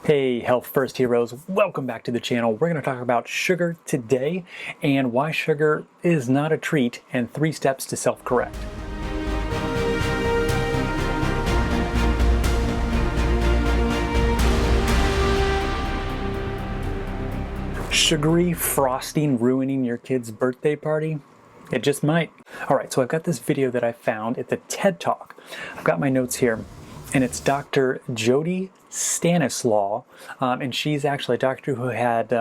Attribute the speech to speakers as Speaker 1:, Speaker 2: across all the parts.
Speaker 1: Hey Health First Heroes, welcome back to the channel. We're going to talk about sugar today and why sugar is not a treat and 3 steps to self-correct. Sugary frosting ruining your kid's birthday party? It just might. Alright, so I've got this video that I found. It's a TED Talk. I've got my notes here. And it's Dr. Jody Stanislaw, and she's actually a doctor who had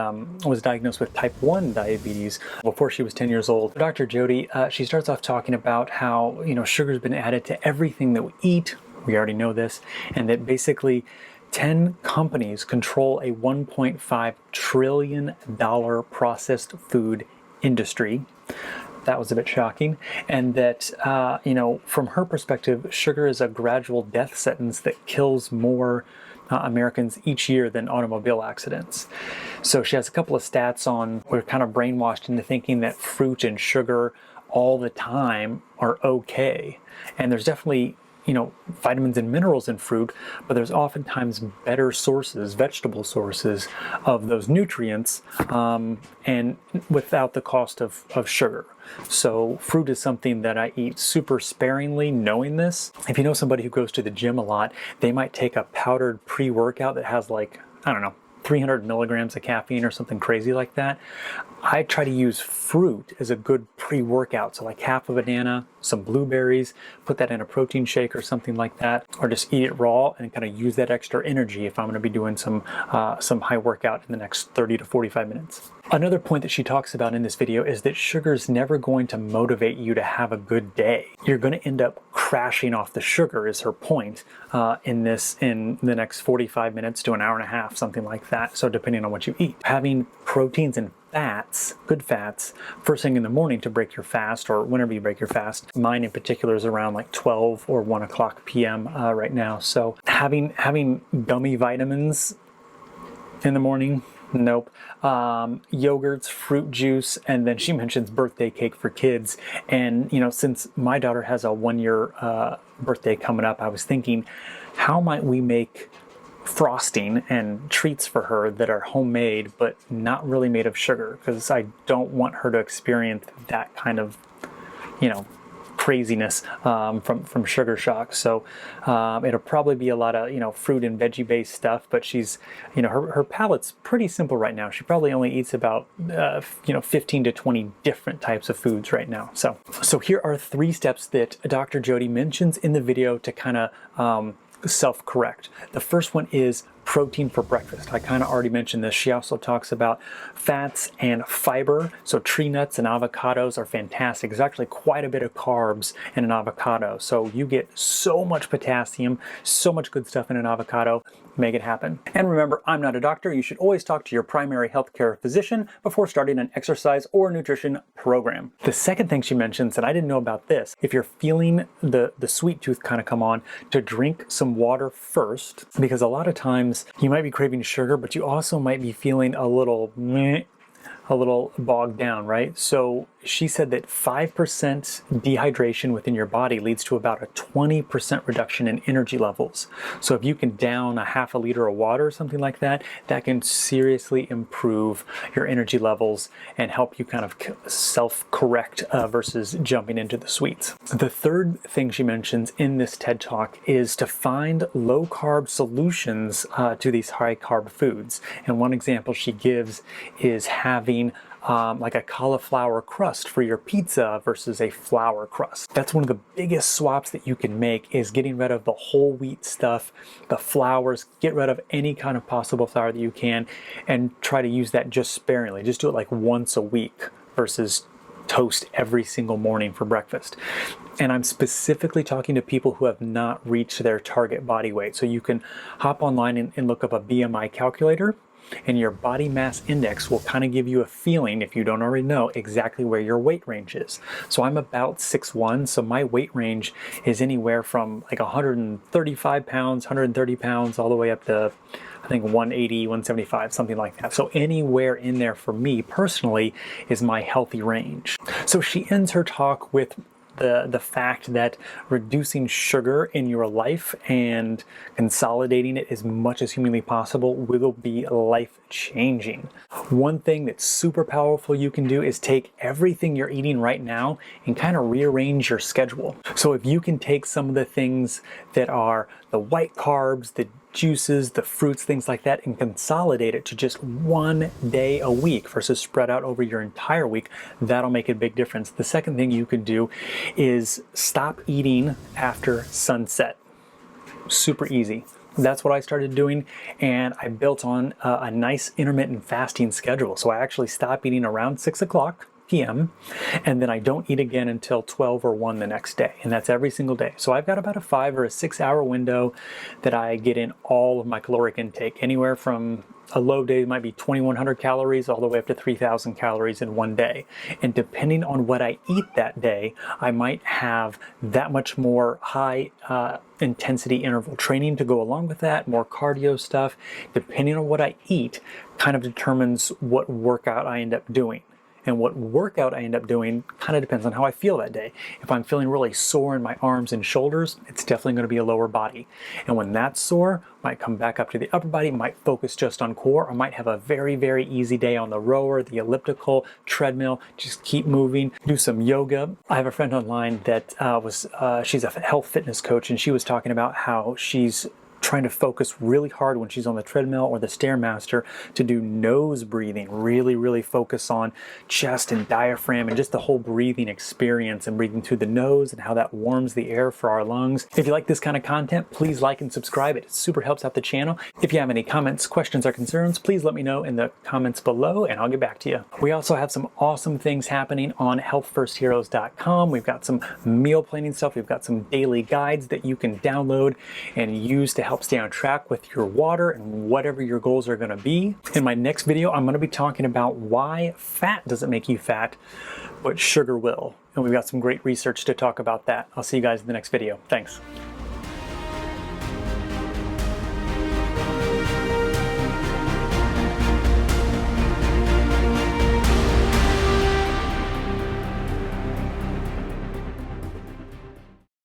Speaker 1: was diagnosed with type 1 diabetes before she was 10 years old. Dr. Jody, she starts off talking about how, sugar's been added to everything that we eat. We already know this, and that basically 10 companies control a $1.5 trillion processed food industry. That was a bit shocking. And that, from her perspective, sugar is a gradual death sentence that kills more Americans each year than automobile accidents. So she has a couple of stats on, we're kind of brainwashed into thinking that fruit and sugar all the time are okay. And there's definitely vitamins and minerals in fruit, but there's oftentimes better sources, vegetable sources of those nutrients, and without the cost of sugar. So fruit is something that I eat super sparingly, knowing this. If you know somebody who goes to the gym a lot, they might take a powdered pre-workout that has 300 milligrams of caffeine or something crazy like that. I try to use fruit as a good pre-workout. So like half a banana, some blueberries, put that in a protein shake or something like that, or just eat it raw and kind of use that extra energy if I'm going to be doing some high workout in the next 30 to 45 minutes. Another point that she talks about in this video is that sugar is never going to motivate you to have a good day. You're going to end up crashing off the sugar, is her point, in the next 45 minutes to an hour and a half, something like that. So depending on what you eat. Having proteins and fats, good fats, first thing in the morning to break your fast, or whenever you break your fast. Mine in particular is around 12 or 1 o'clock p.m. Right now. So having gummy vitamins in the morning, nope. Yogurts, fruit juice, and then she mentions birthday cake for kids. And since my daughter has a 1-year birthday coming up, I was thinking, how might we make frosting and treats for her that are homemade but not really made of sugar, because I don't want her to experience that kind of craziness from sugar shock. So it'll probably be a lot of fruit and veggie based stuff, but she's her palate's pretty simple right now. She probably only eats about 15 to 20 different types of foods right now. So here are 3 steps that Dr. Jody mentions in the video to kind of self-correct. The first one is protein for breakfast. I kind of already mentioned this. She also talks about fats and fiber. So tree nuts and avocados are fantastic. There's actually quite a bit of carbs in an avocado. So you get so much potassium, so much good stuff in an avocado. Make it happen. And remember, I'm not a doctor. You should always talk to your primary healthcare physician before starting an exercise or nutrition program. The second thing she mentions, and I didn't know about this, if you're feeling the sweet tooth kind of come on, to drink some water first, because a lot of times you might be craving sugar, but you also might be feeling a little bogged down, right? So she said that 5% dehydration within your body leads to about a 20% reduction in energy levels. So if you can down a half a liter of water or something like that, that can seriously improve your energy levels and help you kind of self-correct versus jumping into the sweets. The third thing she mentions in this TED Talk is to find low-carb solutions to these high-carb foods. And one example she gives is having like a cauliflower crust for your pizza versus a flour crust. That's one of the biggest swaps that you can make, is getting rid of the whole wheat stuff, the flours, get rid of any kind of possible flour that you can, and try to use that just sparingly. Just do it like once a week versus toast every single morning for breakfast. And I'm specifically talking to people who have not reached their target body weight. So you can hop online and look up a BMI calculator, and your body mass index will kind of give you a feeling, if you don't already know, exactly where your weight range is. So I'm about 6'1", so my weight range is anywhere from 135 pounds, 130 pounds, all the way up to, I think, 180, 175, something like that. So anywhere in there for me personally is my healthy range. So she ends her talk with the fact that reducing sugar in your life and consolidating it as much as humanly possible will be life-changing. One thing that's super powerful you can do is take everything you're eating right now and kind of rearrange your schedule. So if you can take some of the things that are the white carbs, the juices, the fruits, things like that, and consolidate it to just one day a week versus spread out over your entire week, that'll make a big difference. The second thing you could do is stop eating after sunset. Super easy. That's what I started doing, and I built on a nice intermittent fasting schedule. So I actually stop eating around 6 o'clock p.m. and then I don't eat again until 12 or 1 the next day, and that's every single day. So I've got about a 5 or a 6 hour window that I get in all of my caloric intake, anywhere from a low day might be 2,100 calories all the way up to 3,000 calories in one day. And depending on what I eat that day, I might have that much more high intensity interval training to go along with that, more cardio stuff. Depending on what I eat kind of determines what workout I end up doing. And what workout I end up doing kind of depends on how I feel that day. If I'm feeling really sore in my arms and shoulders, it's definitely going to be a lower body. And when that's sore, might come back up to the upper body, might focus just on core, or might have a very, very easy day on the rower, the elliptical, treadmill, just keep moving, do some yoga. I have a friend online that she's a health fitness coach, and she was talking about how she's trying to focus really hard when she's on the treadmill or the Stairmaster to do nose breathing, really focus on chest and diaphragm and just the whole breathing experience and breathing through the nose and how that warms the air for our lungs. If you like this kind of content, please like and subscribe. It super helps out the channel. If you have any comments, questions, or concerns, please let me know in the comments below and I'll get back to you. We also have some awesome things happening on healthfirstheroes.com. We've got some meal planning stuff. We've got some daily guides that you can download and use to help stay on track with your water and whatever your goals are going to be. In my next video, I'm going to be talking about why fat doesn't make you fat, but sugar will. And we've got some great research to talk about that. I'll see you guys in the next video. Thanks.